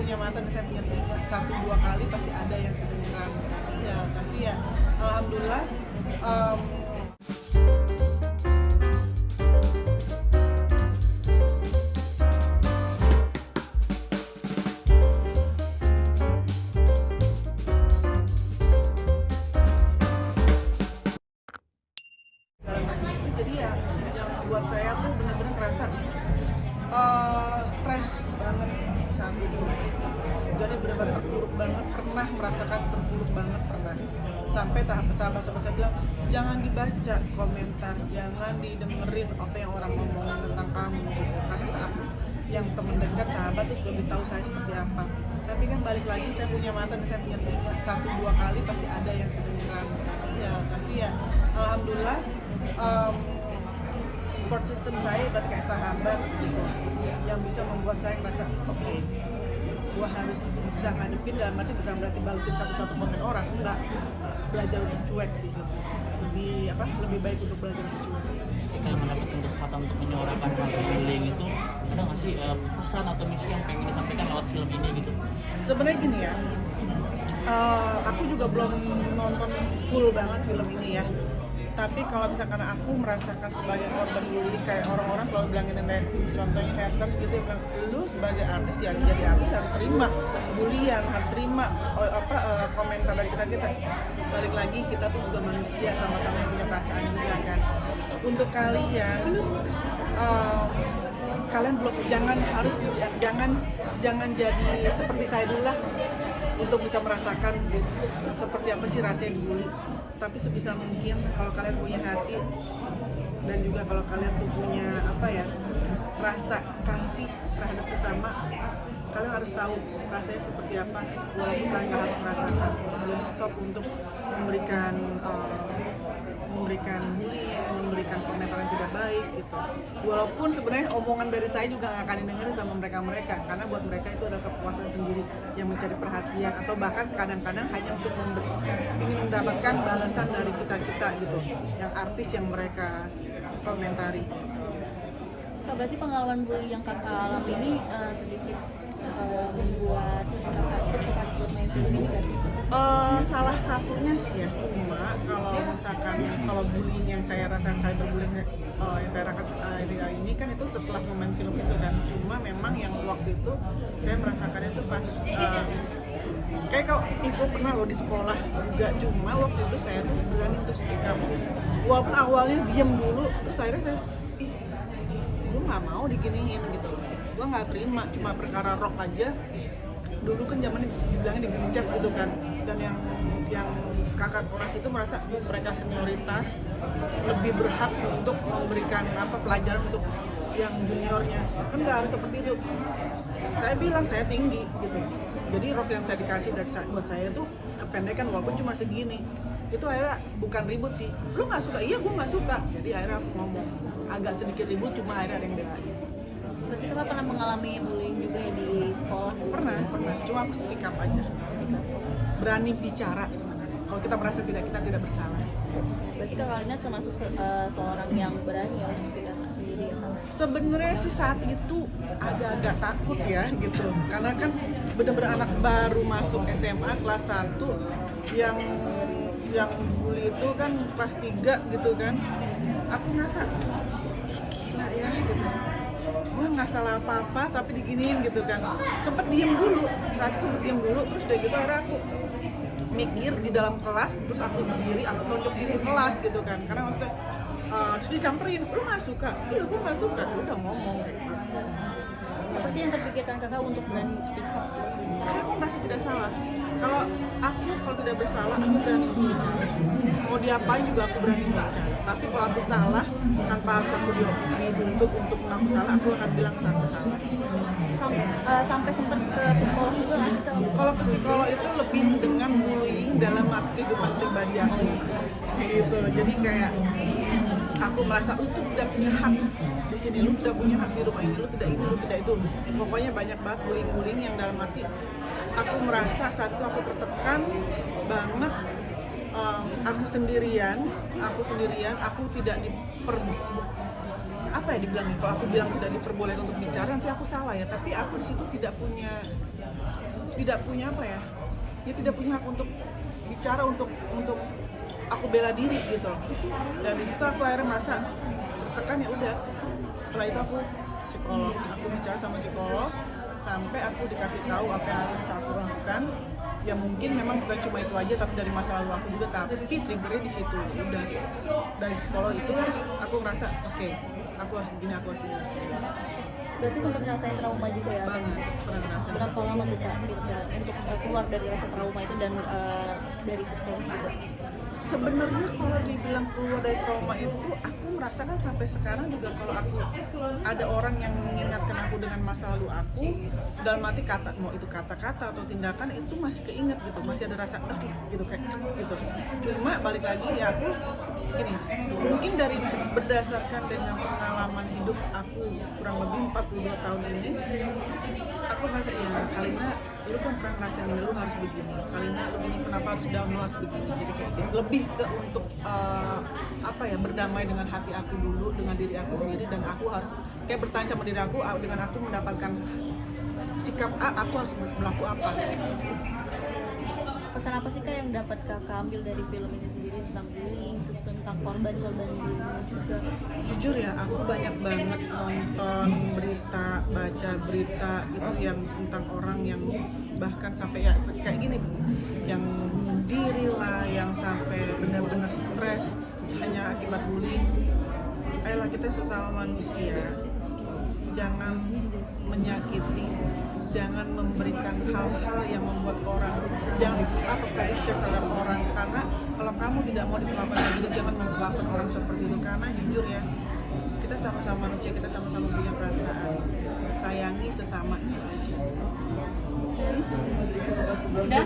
punya mata dan saya punya telinga, 1-2 kali pasti ada yang kedengeran. Iya, tapi ya alhamdulillah dalam macam itu. Jadi ya yang buat saya tuh benar-benar ngerasa stres banget saat ini. Jadi benar-benar terpuruk banget, pernah merasakan terpuruk banget, pernah. Sampai tahap sahabat-sahabat saya bilang, jangan dibaca komentar, jangan didengerin apa yang orang ngomongin tentang kamu. Karena saat yang teman dekat, sahabat itu lebih tahu saya seperti apa. Tapi kan balik lagi, saya punya mata dan saya punya telinga, 1-2 kali pasti ada yang kedengeran. Iya, tapi ya alhamdulillah support system saya ibarat kayak sahabat gitu, yang bisa membuat saya ngerasa oke, gua harus bisa ngadepin, dalam arti bukan berarti balesin satu-satu komen orang, enggak, belajar untuk cuek sih, lebih baik untuk belajar untuk cuek. Ketika mendapatkan kesempatan untuk menyuarakan hal bullying itu, ada nggak sih pesan atau misi yang pengen disampaikan lewat film ini gitu? Sebenarnya gini ya, aku juga belum nonton full banget film ini ya. Tapi kalau misalkan aku merasakan sebagai korban bullying, kayak orang-orang selalu bilangin contohnya haters gitu, ya bilang lu sebagai artis ya, jadi artis harus terima bullying, harus terima komentar dari kita. Balik lagi, kita tuh juga manusia, sama-sama yang punya perasaan juga kan. Untuk kalian kalian belum jangan jadi seperti saya dulu lah, untuk bisa merasakan seperti apa sih rasanya dibully. Tapi sebisa mungkin kalau kalian punya hati, dan juga kalau kalian tuh punya rasa kasih terhadap sesama, kalian harus tahu rasanya seperti apa, walaupun kalian nggak harus merasakan. Jadi stop untuk memberikan bullying, memberikan komentar yang tidak baik gitu. Walaupun sebenarnya omongan dari saya juga nggak akan didengerin sama mereka, karena buat mereka itu adalah kepuasan sendiri yang mencari perhatian, atau bahkan kadang-kadang hanya untuk ingin mendapatkan balasan dari kita gitu, yang artis yang mereka komentari. Kak, berarti pengalaman bully yang kakak alami ini sedikit membuat kakak itu tertarik buat main film ini kan? Salah satunya sih ya, cuma kalau bullying yang saya rasa, cyberbullying yang saya rasakan hari ini kan itu setelah momen film itu kan. Cuma memang yang waktu itu saya merasakan itu pas kayak kalau ibu pernah loh di sekolah juga, cuma waktu itu saya tuh berani untuk speak up. Walaupun awalnya diem dulu, terus akhirnya saya gue nggak mau diginiin gitu loh, gue nggak terima, cuma perkara rok aja. Dulu kan zaman dibilangnya digencet gitu kan, dan yang kakak kelas itu merasa mereka senioritas, lebih berhak untuk memberikan pelajaran untuk yang juniornya. Kan nggak harus seperti itu. Saya bilang saya tinggi gitu, jadi rok yang saya dikasih buat saya itu kependekan walaupun cuma segini. Itu akhirnya bukan ribut sih, lu nggak suka, iya gue nggak suka, jadi akhirnya aku ngomong agak sedikit ribut, cuma akhirnya ada yang belain. Berarti kakak pernah mengalami bullying juga ya di sekolah? Pernah, cuma aku speak up aja, berani bicara sebenarnya. Kalau kita merasa kita tidak bersalah. Berarti kakak Alina termasuk seorang yang berani ya untuk speak up sendiri ya? Sebenarnya sih saat itu agak takut ya gitu, karena kan bener-bener anak baru masuk SMA kelas 1 yang bully itu kan kelas 3 gitu kan. Aku ngerasa gila ya gitu, gue nggak salah apa-apa tapi diginiin gitu kan. Sempet diem dulu, terus udah gitu akhirnya aku mikir di dalam kelas, terus aku berdiri, aku tonjok pintu kelas gitu kan, karena maksudnya terus dicamperin, lu nggak suka? Iya gue nggak suka, udah ngomong kayak gitu. Apa sih yang terpikirkan kakak untuk berani speak up? Karena aku merasa tidak salah. Kalau tidak bersalah, aku berani untuk bicara. Mau diapain juga aku berani bicara. Tapi kalau aku salah, tanpa harus aku dituntut untuk mengaku salah, aku akan bilang aku salah. Sampai sempat ke psikolog juga nggak sih? Kalau ke psikolog itu lebih dengan bullying dalam arti kehidupan pribadi aku. Gitu. Jadi kayak aku merasa lu tuh tidak punya hak di sini, lu tidak punya hak di rumah ini, lu tidak ini, lu tidak itu. Pokoknya banyak banget bullying yang dalam arti aku merasa saat itu aku tertekan banget. Aku sendirian, aku tidak dibilangin, kalau aku bilang tidak diperbolehkan untuk bicara nanti aku salah ya, tapi aku di situ tidak punya tidak punya apa ya, dia tidak punya hak untuk bicara, untuk aku bela diri gitu loh. Dan di situ aku akhirnya merasa tertekan. Ya udah, setelah itu aku psikolog, aku bicara sama psikolog sampai aku dikasih tahu apa yang harus aku lakukan. Ya mungkin memang bukan cuma itu aja, tapi dari masa lalu aku juga, tapi triggernya di situ. Udah dari psikolog itulah aku ngerasa oke, aku harus begini, aku harus begini. Berarti sempat ngerasain trauma juga ya? Banget, pernah ngerasain. Berapa lama tuh Kak kita untuk keluar dari rasa trauma itu dan dari psikolog juga? Sebenarnya kalau dibilang keluar dari trauma itu, aku merasakan sampai sekarang juga kalau aku ada orang yang mengingatkan aku dengan masa lalu aku, dalam arti kata, mau itu kata-kata atau tindakan, itu masih keinget gitu, masih ada rasa gitu kayak gitu. Cuma balik lagi ya aku gini, mungkin dari berdasarkan dengan pengalaman hidup aku kurang lebih 42 tahun ini, aku merasa ya Kalina, lu kan pernah ngerasain ini, lu harus begini. Kalina, lu ini kenapa harus down, lu harus begini. Jadi kayak gitu. Lebih ke untuk apa ya, berdamai dengan hati aku dulu, dengan diri aku sendiri, dan aku harus kayak bertanya sama diri aku, dengan aku mendapatkan sikap A, aku harus berlaku apa. Pesan apa sih Kak yang dapat Kakak ambil dari film ini sendiri tentang bullying, terus tentang korban-korban bullying juga? Jujur ya, aku banyak banget nonton berita, baca berita itu yang tentang orang yang bahkan sampai ya kayak gini, yang bunuh diri lah, yang sampai benar-benar stres hanya akibat bullying. Ayolah, kita sesama manusia, jangan menyakiti, jangan memberikan hal-hal yang membuat orang, jangan pressure terhadap orang, karena kalau kamu tidak mau diperlakukan begitu, jangan memperlakukan orang seperti itu. Karena jujur ya, kita sama-sama manusia, kita sama-sama punya perasaan, sayangi sesama, itu aja. Udah?